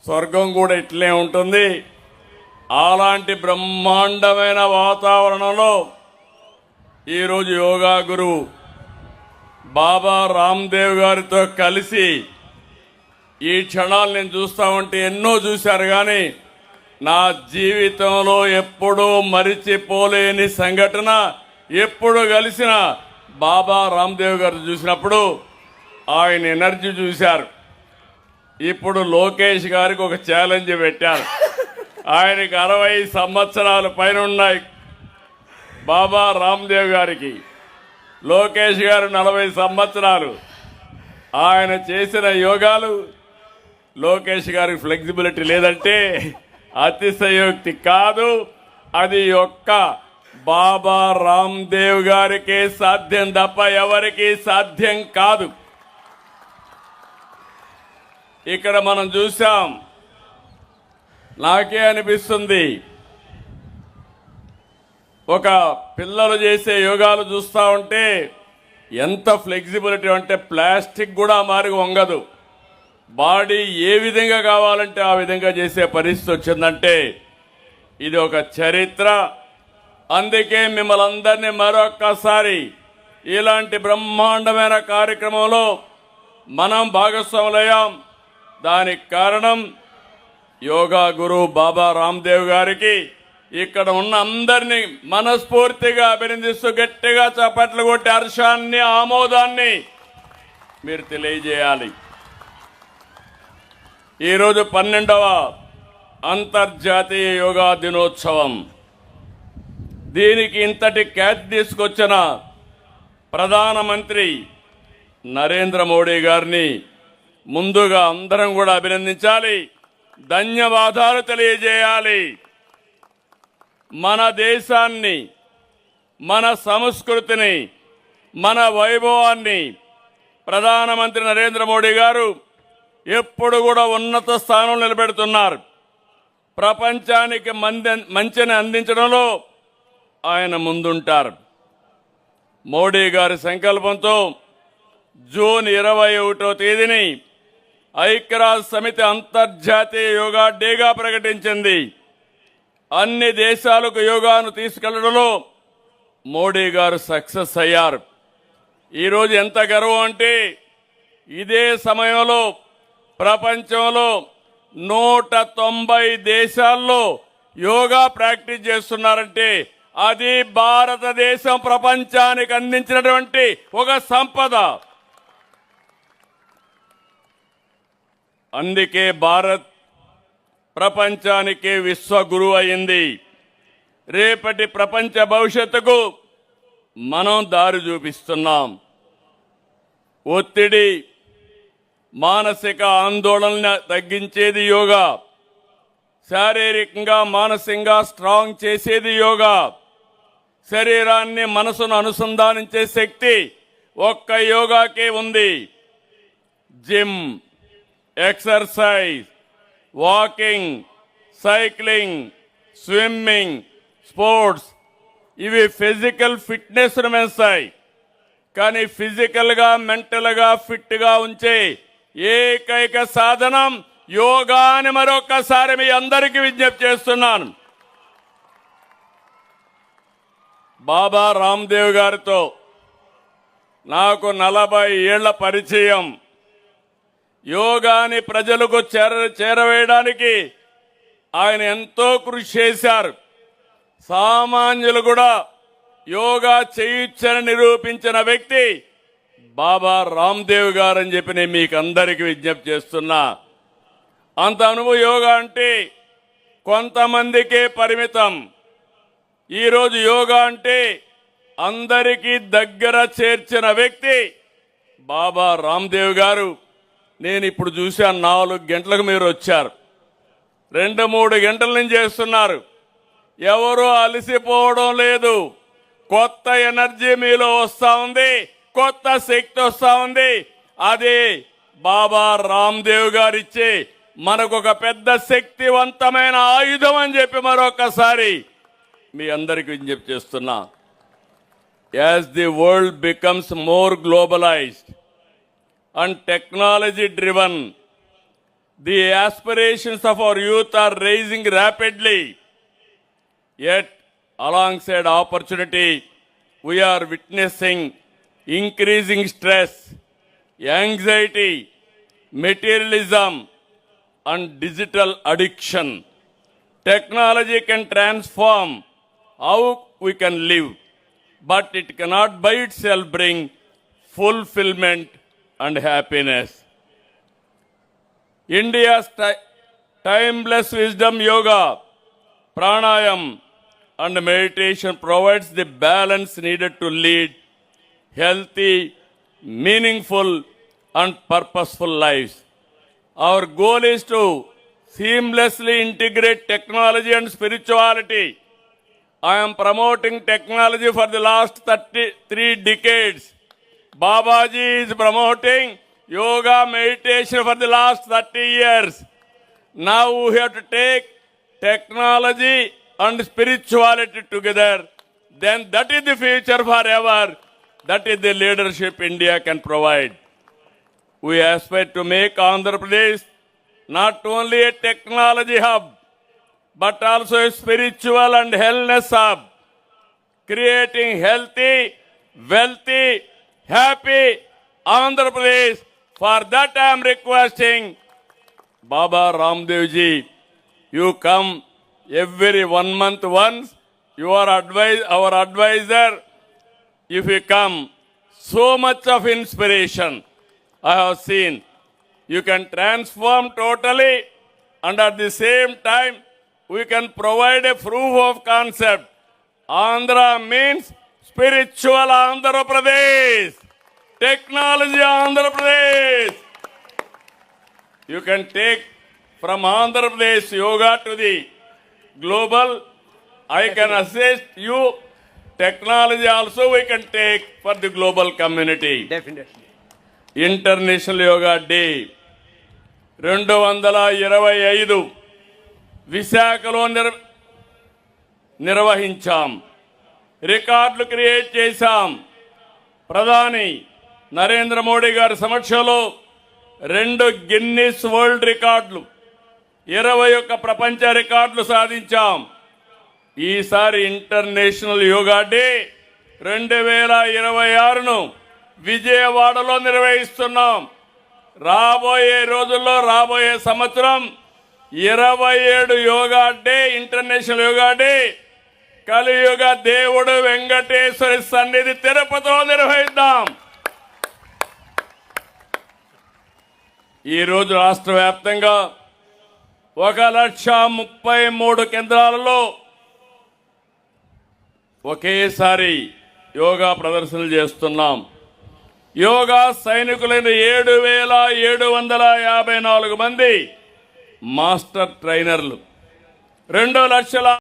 స్వర్గం కూడా ఇట్లే ఉంటుంది. అలాంటి బ్రహ్మాండమైన వాతావరణంలో ఈరోజు యోగా గురువు బాబా రామ్దేవ్ గారితో కలిసి ఈ క్షణాలు నేను చూస్తా ఉంటే ఎన్నో చూశారు, కానీ నా జీవితంలో ఎప్పుడూ మరిచిపోలేని సంఘటన, ఎప్పుడు కలిసిన బాబా రామ్దేవ్ గారు చూసినప్పుడు ఆయన ఎనర్జీ చూశారు. ఇప్పుడు లోకేష్ గారికి ఒక ఛాలెంజ్ పెట్టారు. ఆయనకి 60 సంవత్సరాల పైన ఉన్నాయి. బాబా రామ్దేవ్ గారికి, లోకేష్ గారు 40 సంవత్సరాలు. ఆయన చేసిన యోగాలు లోకేష్ గారికి ఫ్లెక్సిబిలిటీ లేదంటే అతిశయోక్తి కాదు. అది ఒక్క బాబా రామ్దేవ్ గారికే సాధ్యం తప్ప ఎవరికి సాధ్యం కాదు. ఇక్కడ మనం చూసాం, నాకే అనిపిస్తుంది, ఒక పిల్లలు చేసే యోగాలు చూస్తూ ఉంటే ఎంత ఫ్లెక్సిబిలిటీ అంటే ప్లాస్టిక్ కూడా మారి వంగదు. బాడీ ఏ విధంగా కావాలంటే ఆ విధంగా చేసే పరిస్థితి వచ్చిందంటే ఇది ఒక చరిత్ర. అందుకే మిమ్మల్ని అందరినీ మరొక్కసారి ఇలాంటి బ్రహ్మాండమైన కార్యక్రమంలో మనం భాగస్వాములయ్యాం. దానికి కారణం యోగా గురువు బాబా రామ్దేవ్ గారికి. ఇక్కడ ఉన్న అందరినీ మనస్ఫూర్తిగా అభినందిస్తూ గట్టిగా చప్పట్లు కొట్టి హర్షాన్ని, ఆమోదాన్ని మీరు తెలియజేయాలి. ఈరోజు 12వ అంతర్జాతీయ యోగా దినోత్సవం. దీనికి ఇంతటి ఖ్యాతి తీసుకొచ్చిన ప్రధానమంత్రి నరేంద్ర మోడీ గారిని ముందుగా అందరం కూడా అభినందించాలి, ధన్యవాదాలు తెలియజేయాలి. మన దేశాన్ని, మన సంస్కృతిని, మన వైభవాన్ని ప్రధానమంత్రి నరేంద్ర మోడీ గారు ఎప్పుడు కూడా ఉన్నత స్థానం నిలబెడుతున్నారు. ప్రపంచానికి మంచిని అందించడంలో ఆయన ముందుంటారు. మోడీ గారి సంకల్పంతో జూన్ 21వ తేదీని ఐక్యరాజ్య సమితి అంతర్జాతీయ యోగా డేగా ప్రకటించింది. అన్ని దేశాలకు యోగాను తీసుకెళ్లడంలో మోడీ గారు సక్సెస్ అయ్యారు. ఈరోజు ఎంత గర్వం అంటే ఇదే సమయంలో ప్రపంచంలో 190 దేశాల్లో యోగా ప్రాక్టీస్ చేస్తున్నారంటే అది భారతదేశం ప్రపంచానికి అందించినటువంటి ఒక సంపద. అందుకే భారత్ ప్రపంచానికి విశ్వగురువు అయింది. రేపటి ప్రపంచ భవిష్యత్తుకు మనం దారి చూపిస్తున్నాం. ఒత్తిడి, మానసిక ఆందోళనను తగ్గించేది యోగా, శారీరకంగా మానసికంగా స్ట్రాంగ్ చేసేది యోగా, శరీరాన్ని మనసును అనుసంధానించే శక్తి ఒక్క యోగాకే ఉంది. Gym, exercise, walking, cycling, swimming, sports ఇవి ఫిజికల్ ఫిట్నెస్ పెంచుతాయి. కానీ ఫిజికల్గా, మెంటల్గా ఫిట్గా ఉంచే ఏకైక సాధనం యోగా అని మరొకసారి మీ అందరికీ విజ్ఞప్తి చేస్తున్నాను. బాబా రామ్దేవ్ గారితో నాకు 40 ఏళ్ల పరిచయం. యోగాని ప్రజలకు చేరవేయడానికి ఆయన ఎంతో కృషి చేశారు. సామాన్యులు కూడా యోగా చేయొచ్చని నిరూపించిన వ్యక్తి బాబా రామ్దేవ్ గారు అని చెప్పి నేను మీకు అందరికీ విజ్ఞప్తి చేస్తున్నా. అంత అనుభవం యోగా అంటే కొంతమందికే పరిమితం. ఈరోజు యోగా అంటే అందరికీ దగ్గర చేర్చిన వ్యక్తి బాబా రామ్దేవ్ గారు. నేను ఇప్పుడు చూశాను, 4 గంటలకు మీరు వచ్చారు, 2-3 గంటల నుంచి చేస్తున్నారు. ఎవరూ అలసిపోవడం లేదు. కొత్త ఎనర్జీ మీలో వస్తూ ఉంది, కొత్త శక్తి వస్తూ ఉంది. అదే బాబా రామ్దేవ్ గారు ఇచ్చే మనకు ఒక పెద్ద శక్తివంతమైన ఆయుధం అని చెప్పి మరొకసారి మీ అందరికీ విజ్ఞప్తి చేస్తున్నా. As the world becomes more globalised and technology driven, The aspirations of our youth are rising rapidly. Yet, alongside opportunity, we are witnessing increasing stress, anxiety, materialism, and digital addiction. Technology can transform how we can live, but it cannot by itself bring fulfillment and happiness. India's timeless wisdom yoga, pranayam, and meditation provides the balance needed to lead healthy, meaningful, and purposeful lives. Our goal is to seamlessly integrate technology and spirituality. I am promoting technology for the last 33 decades. Babaji is promoting yoga meditation for the last 30 years. Now we have to take technology and spirituality together. Then that is the future forever. That is the leadership India can provide. We aspire to make Andhra Pradesh not only a technology hub, but also a spiritual and wellness hub, creating healthy, wealthy, happy Andhra Pradesh. For that I am requesting Baba Ramdev ji, you come every 1 month once. You are our advisor. If you come, so much of inspiration I have seen. You can transform totally, and at the same time, we can provide a proof of concept. Andhra means spiritual Andhra Pradesh, technology Andhra Pradesh. You can take from Andhra Pradesh yoga to the global. I can assist you. Technology also we can take for the global community. Definitely. International yoga day 225 విశాఖలో నిర్వహించాం. రికార్డులు create చేశాం. ప్రధాని నరేంద్ర మోడీ గారి సమక్షంలో 2 Guinness world రికార్డులు, 21 ప్రపంచ రికార్డులు సాధించాం. ఈసారి ఇంటర్నేషనల్ యోగా డే 2026ను విజయవాడలో నిర్వహిస్తున్నాం. రాబోయే రోజుల్లో, రాబోయే సంవత్సరం 27 yoga day, international yoga day కలియుగ దేవుడు వెంకటేశ్వరి సన్నిధి తిరుపతిలో నిర్వహిద్దాం. ఈరోజు రాష్ట్ర వ్యాప్తంగా 1,33 కేంద్రాలలో ఒకేసారి యోగా ప్రదర్శనలు చేస్తున్నాం. యోగా సైనికులైన 7,754 మంది మాస్టర్ ట్రైనర్లు, 2 లక్షల